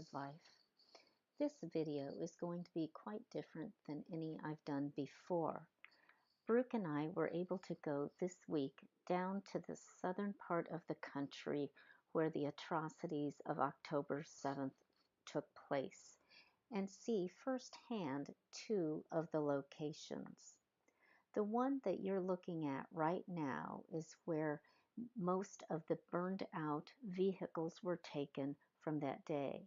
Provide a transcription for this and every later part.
your life. This video is going to be quite different than any I've done before. Brooke and I were able to go this week down to the southern part of the country where the atrocities of October 7th took place and see firsthand two of the locations. The one that you're looking at right now is where most of the burned out vehicles were taken from that day.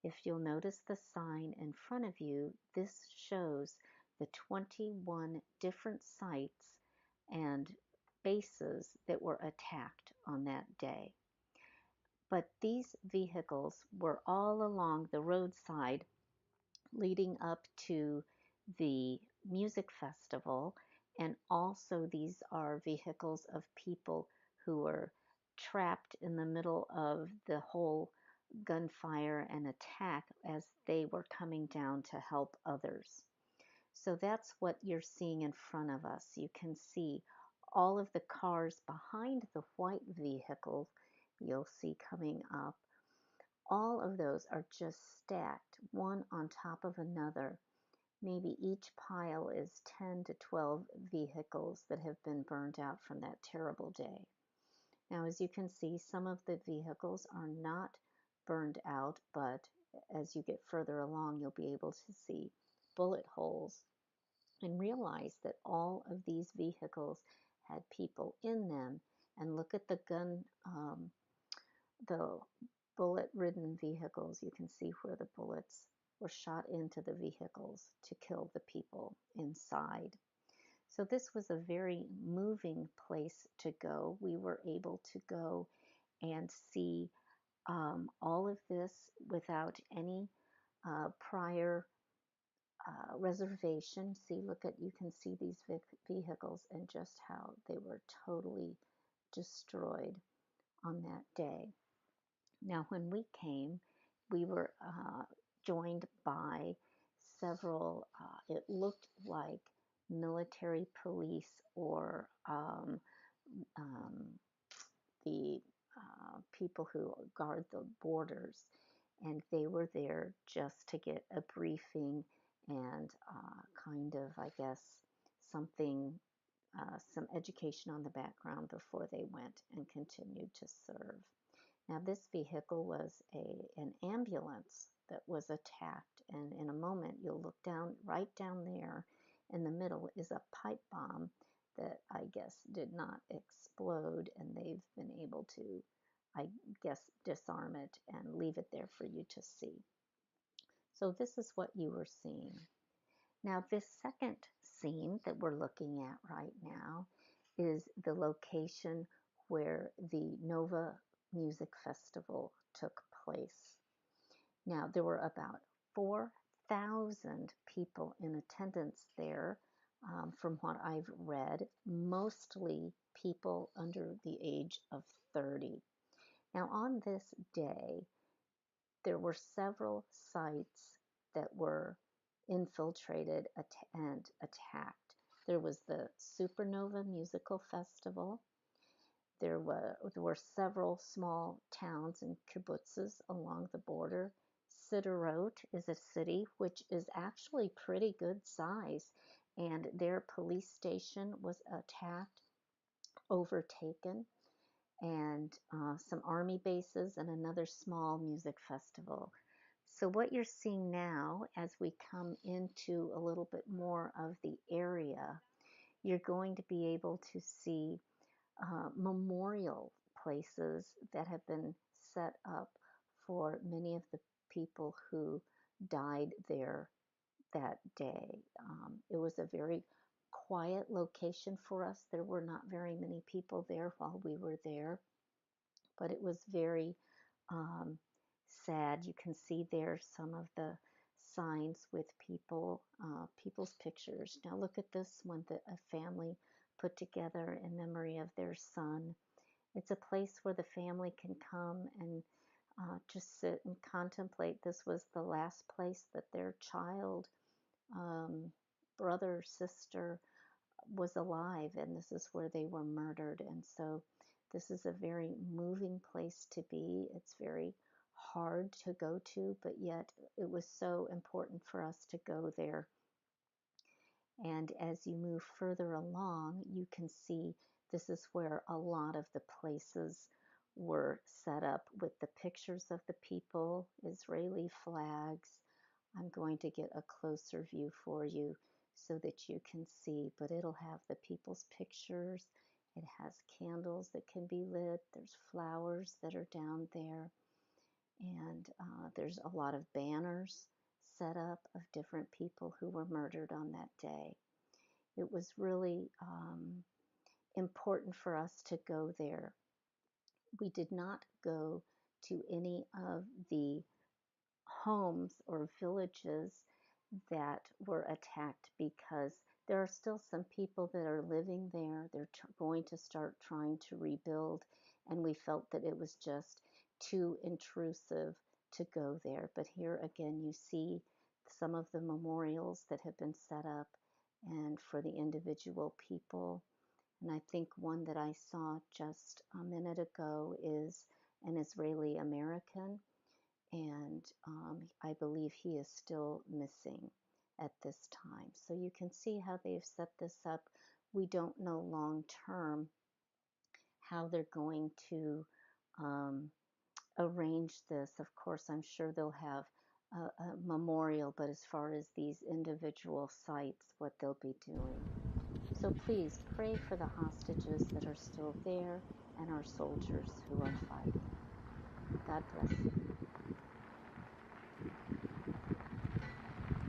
If you'll notice the sign in front of you, this shows the 21 different sites and bases that were attacked on that day. But these vehicles were all along the roadside leading up to the music festival, and also these are vehicles of people who were trapped in the middle of the whole gunfire and attack as they were coming down to help others. So that's what you're seeing in front of us. You can see all of the cars behind the white vehicle you'll see coming up. All of those are just stacked, one on top of another. Maybe each pile is 10 to 12 vehicles that have been burned out from that terrible day. Now, as you can see, some of the vehicles are not burned out, but as you get further along, you'll be able to see bullet holes and realize that all of these vehicles had people in them. And look at the bullet-ridden vehicles. You can see where the bullets were shot into the vehicles to kill the people inside. So this was a very moving place to go. We were able to go and see all of this without any prior reservation. See, you can see these vehicles and just how they were totally destroyed on that day. Now, when we came, we were joined by several, it looked like military police or the people who guard the borders, and they were there just to get a briefing and kind of, I guess, something, some education on the background before they went and continued to serve. Now, this vehicle was an ambulance that was attacked, and in a moment you'll look down, right down there in the middle is a pipe bomb that I guess did not explode, and they've been able to, I guess, disarm it and leave it there for you to see. So this is what you were seeing. Now, this second scene that we're looking at right now is the location where the Nova Music Festival took place. Now, there were about 4,000 people in attendance there, from what I've read, mostly people under the age of 30. Now, on this day, there were several sites that were infiltrated and attacked. There was the Supernova Musical Festival. There were several small towns and kibbutzes along the border. Sderot is a city which is actually pretty good size, and their police station was attacked, overtaken, and some army bases and another small music festival. So what you're seeing now, as we come into a little bit more of the area, you're going to be able to see memorial places that have been set up for many of the people who died there that day. It was a very quiet location for us. There were not very many people there while we were there, but it was very sad. You can see there some of the signs with people's pictures. Now look at this one that a family put together in memory of their son. It's a place where the family can come and just sit and contemplate. This was the last place that their child, brother, sister was alive, and this is where they were murdered. And so this is a very moving place to be. It's very hard to go to, but yet it was so important for us to go there. And as you move further along, you can see this is where a lot of the places were set up with the pictures of the people, Israeli flags. I'm going to get a closer view for you so that you can see, but it'll have the people's pictures. It has candles that can be lit. There's flowers that are down there. And there's a lot of banners set up of different people who were murdered on that day. It was really important for us to go there. We did not go to any of the homes or villages that were attacked because there are still some people that are living there. They're going to start trying to rebuild, and we felt that it was just too intrusive to go there. But here again, you see some of the memorials that have been set up and for the individual people. And I think one that I saw just a minute ago is an Israeli American, and I believe he is still missing at this time. So you can see how they've set this up. We don't know long term how they're going to arrange this. Of course, I'm sure they'll have a memorial, but as far as these individual sites, what they'll be doing. So please pray for the hostages that are still there and our soldiers who are fighting. God bless you.